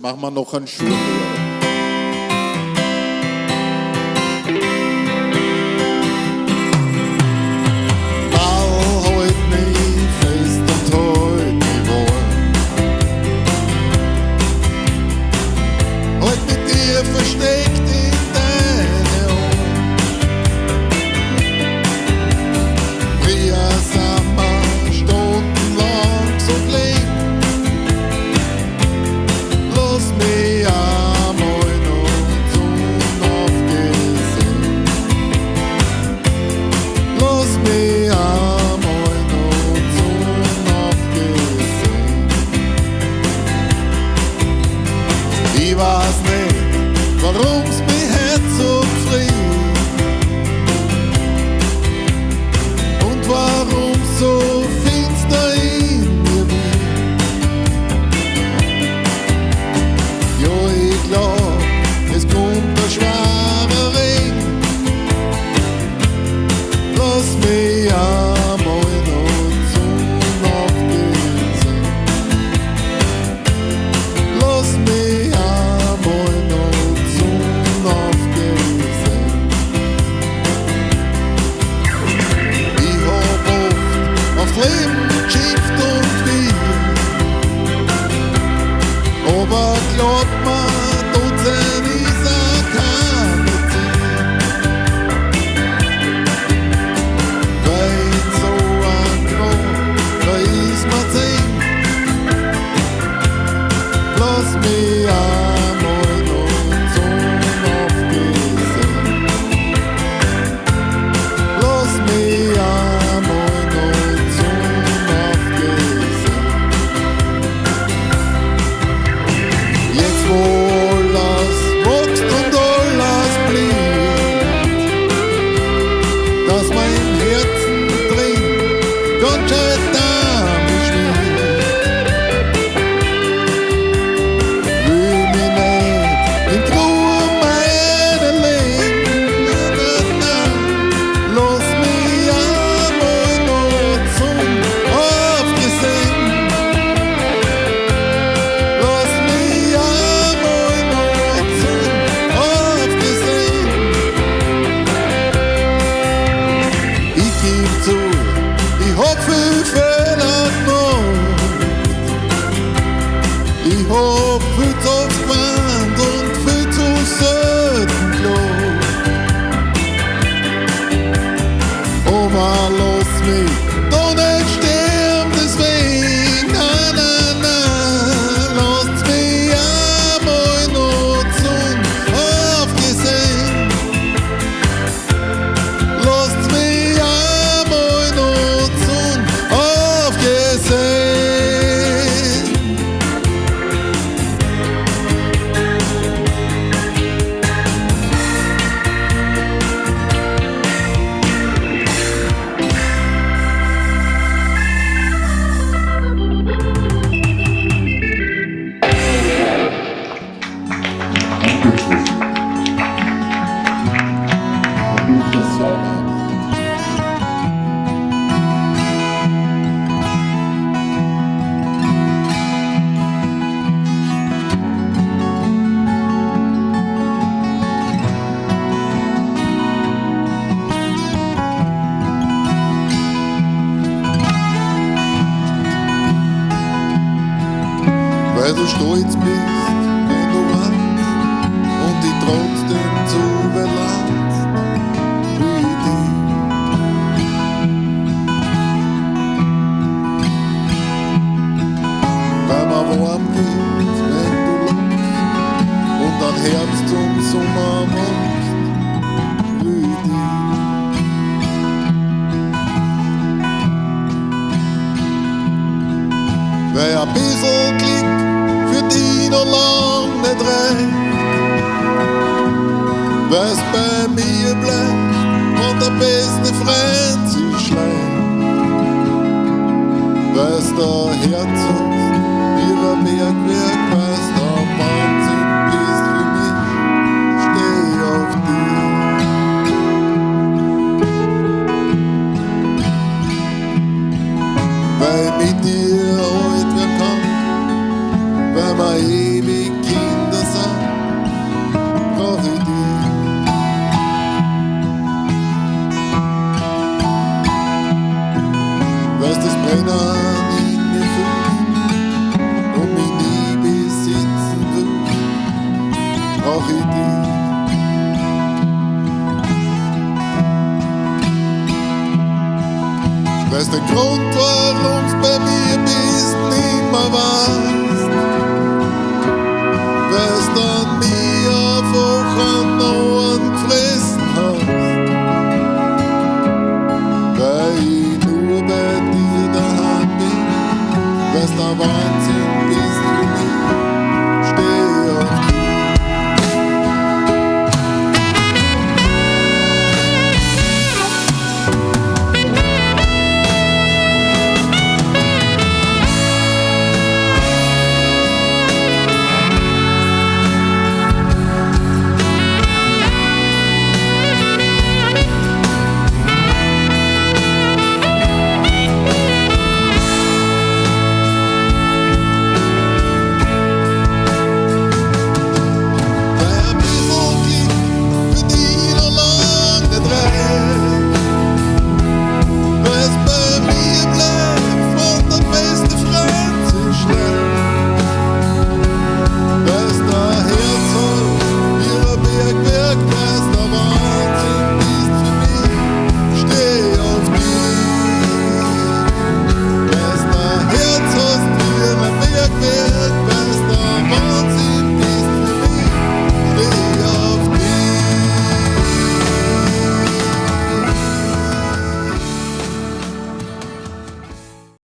Machen wir noch einen Schuh. Ich weiß nicht, warum's mich hat so befreit und warum so finster in mir bin. Ja, ich glaub, es kommt ein schwerer Regen. Lass mich einmal noch zum Aufgehen sehen. Lass mich aber glaubt man, Dutzend ist keine Zeit. Weil so ein Grund, da ist man 10. Lass mich einmal noch zum Aufgehen sehen. Lass mich einmal noch zum Aufgehen sehen. Jetzt wo alles wächst und alles blüht, dass mein Herzen drin ganz schön damit schwirrt, will mich nicht in Ruhe meine leben. Lass mich einmal noch zum Aufgesehen. Lass mich einmal noch zum Aufgesehen. Ich geb zu, ich hab viel Fehler gemacht. Ich hab viel zu oft geweint und viel zu selten gelobt. Aber lass mich doch nicht sterben deswegen. Nein, nein, nein. Lass mich einmal noch zum Aufgesehen. Lass mich einmal noch zum Aufgesehen. Weil du stolz bist, wenn du weinst und dich trotzdem zu überlässt für dich. Weil man warm wird, wenn du lachst und dein Herz zum Sommer machst für dich. Weil ein bisschen Glück für die noch lang nicht reicht. Weil's bei mir bleibt und der beste Freund sich schleicht. Weil's der Herz ist, wie ein Bergwerk, weil's der Wahnsinn bist für mich, steh auf dich. Weil mit dir alt werden kann, weil man ewig brauch ich dich. Weiß den Grund, warum's bei mir bist, nimmer wahr.